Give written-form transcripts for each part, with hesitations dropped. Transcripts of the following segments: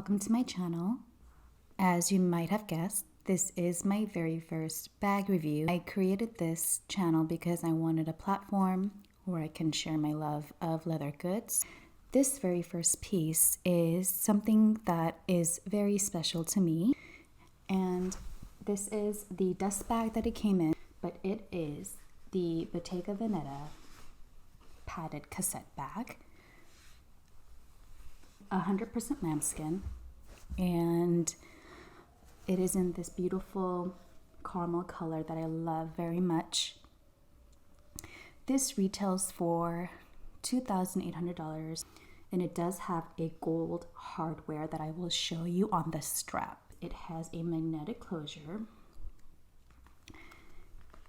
Welcome to my channel. As you might have guessed, this is my very first bag review. I created this channel because I wanted a platform where I can share my love of leather goods. This very first piece is something that is very special to me, and this is the dust bag that it came in, but it is the Bottega Veneta padded cassette bag. 100% lambskin, and it is in this beautiful caramel color that I love very much. This retails for $2,800, and it does have a gold hardware that I will show you on the strap. It has a magnetic closure,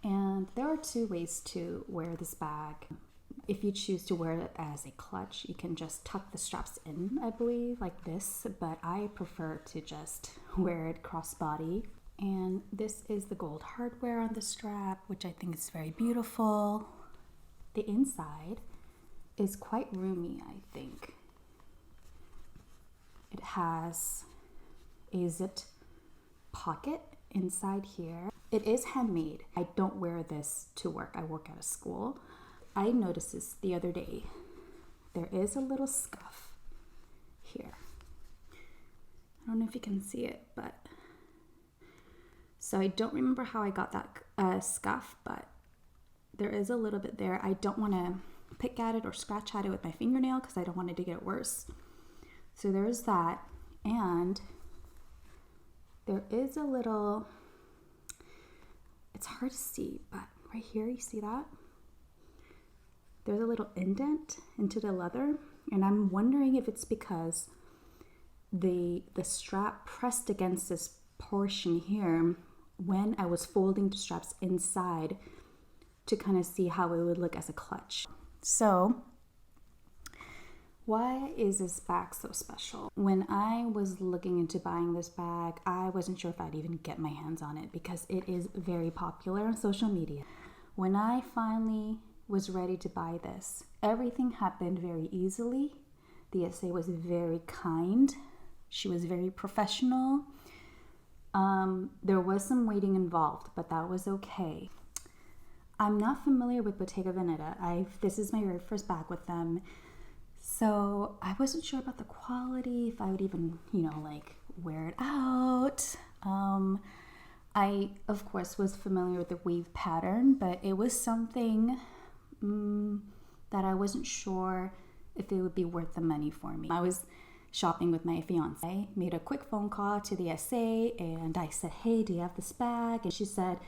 and there are two ways to wear this bag. If you choose to wear it as a clutch, you can just tuck the straps in, I believe, like this, but I prefer to just wear it crossbody. And this is the gold hardware on the strap, which I think is very beautiful. The inside is quite roomy, I think. It has a zipped pocket inside here. It is handmade. I don't wear this to work. I work at a school. I noticed this the other day. There is a little scuff here. I don't know if you can see it, but so I don't remember how I got that scuff, but there is a little bit there. I don't want to pick at it or scratch at it with my fingernail because I don't want it to get worse. So there's that, and there is a little, it's hard to see, but right here, you see that? There's a little indent into the leather, and I'm wondering if it's because the strap pressed against this portion here when I was folding the straps inside to kind of see how it would look as a clutch. So why is this bag so special? When I was looking into buying this bag, I wasn't sure if I'd even get my hands on it because it is very popular on social media. When I finally was ready to buy this, everything happened very easily. The SA was very kind. She was very professional. There was some waiting involved, but that was okay. I'm not familiar with Bottega Veneta. This is my very first bag with them. So I wasn't sure about the quality, if I would even, wear it out. I, of course, was familiar with the weave pattern, but it was something that I wasn't sure if it would be worth the money for me. I was shopping with my fiance, made a quick phone call to the SA, and I said, hey, do you have this bag? And she said,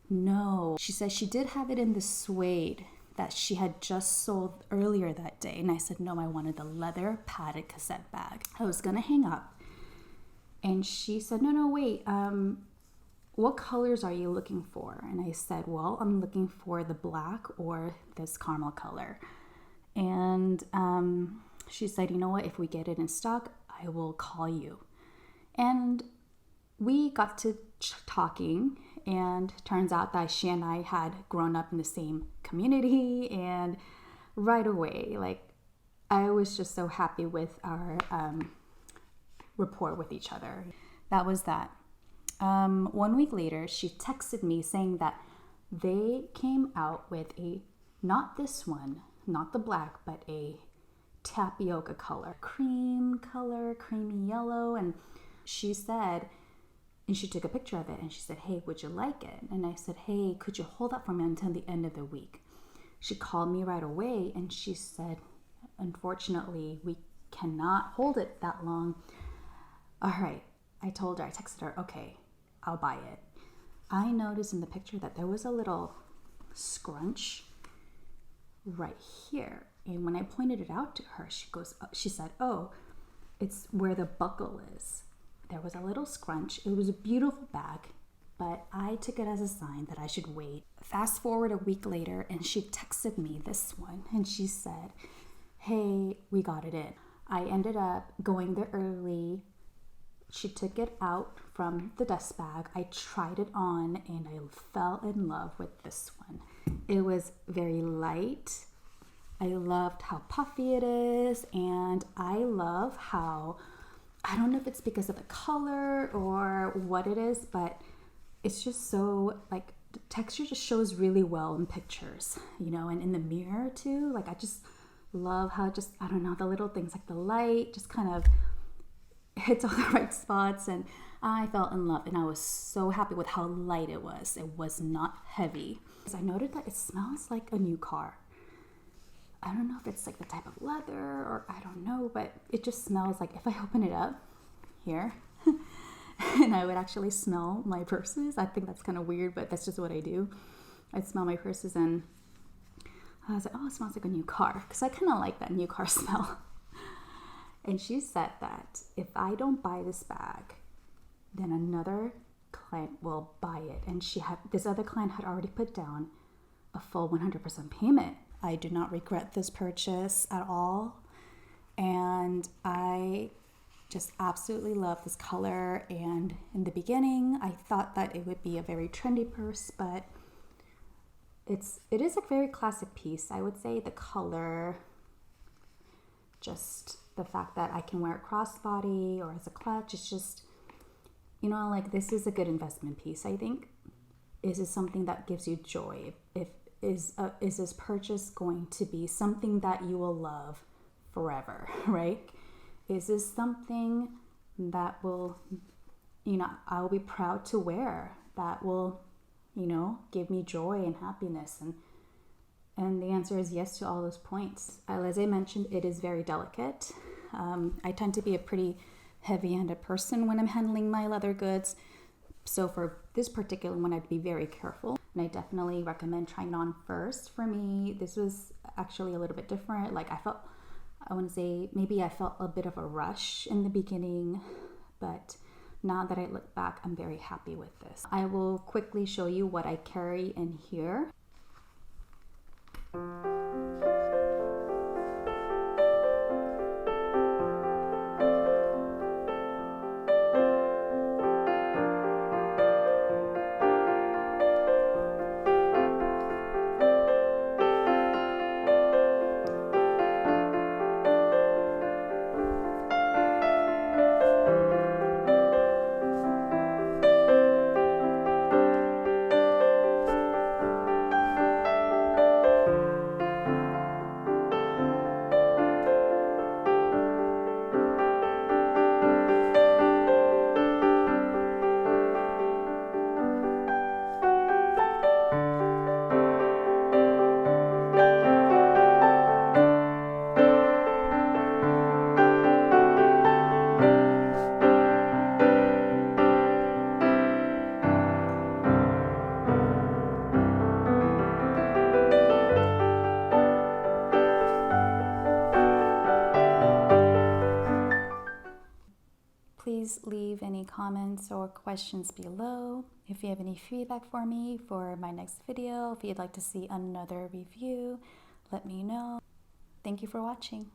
no. She said she did have it in the suede that she had just sold earlier that day. And I said, no, I wanted the leather padded cassette bag. I was gonna hang up. And she said, no, wait, what colors are you looking for? And I said, well, I'm looking for the black or this caramel color. And she said, you know what, if we get it in stock, I will call you. And we got to talking, and turns out that she and I had grown up in the same community, and right away, I was just so happy with our rapport with each other. That was that. 1 week later, she texted me saying that they came out with not this one, not the black, but a tapioca color, creamy yellow. And she said, and she took a picture of it, and she said, hey, would you like it? And I said, hey, could you hold that for me until the end of the week? She called me right away, and she said, unfortunately, we cannot hold it that long. All right, I texted her, okay, I'll buy it. I noticed in the picture that there was a little scrunch right here. And when I pointed it out to her, she said, oh, it's where the buckle is. There was a little scrunch. It was a beautiful bag, but I took it as a sign that I should wait. Fast forward a week later, and she texted me this one, and she said, hey, we got it in. I ended up going there early. She took it out from the dust bag. I tried it on, and I fell in love with this one. It was very light. I loved how puffy it is, and I love how I don't know if it's because of the color or what it is, but it's just so like the texture just shows really well in pictures, you know, and in the mirror too. Like I just love how just, I don't know, the little things like the light just kind of hits all the right spots, and I fell in love, and I was so happy with how light it was. It was not heavy. I noted that it smells like a new car. I don't know if it's like the type of leather or I don't know, but it just smells like if I open it up here and I would actually smell my purses. I think that's kind of weird, but that's just what I do. I'd smell my purses and I was like, oh, it smells like a new car, because I kind of like that new car smell. And she said that if I don't buy this bag, then another client will buy it. And this other client had already put down a full 100% payment. I do not regret this purchase at all. And I just absolutely love this color. And in the beginning, I thought that it would be a very trendy purse, but it is a very classic piece. I would say the color, just the fact that I can wear it crossbody or as a clutch, it's just, you know, like this is a good investment piece. I think is this something that gives you joy? Is this purchase going to be something that you will love forever, right? Is this something that will, you know, I will be proud to wear, that will, you know, give me joy and happiness? And the answer is yes to all those points. As I mentioned, it is very delicate. I tend to be a pretty heavy-handed person when I'm handling my leather goods. So for this particular one, I'd be very careful. And I definitely recommend trying it on first. For me, this was actually a little bit different. Like I want to say maybe I felt a bit of a rush in the beginning, but now that I look back, I'm very happy with this. I will quickly show you what I carry in here. Please leave any comments or questions below. If you have any feedback for me for my next video, if you'd like to see another review, let me know. Thank you for watching.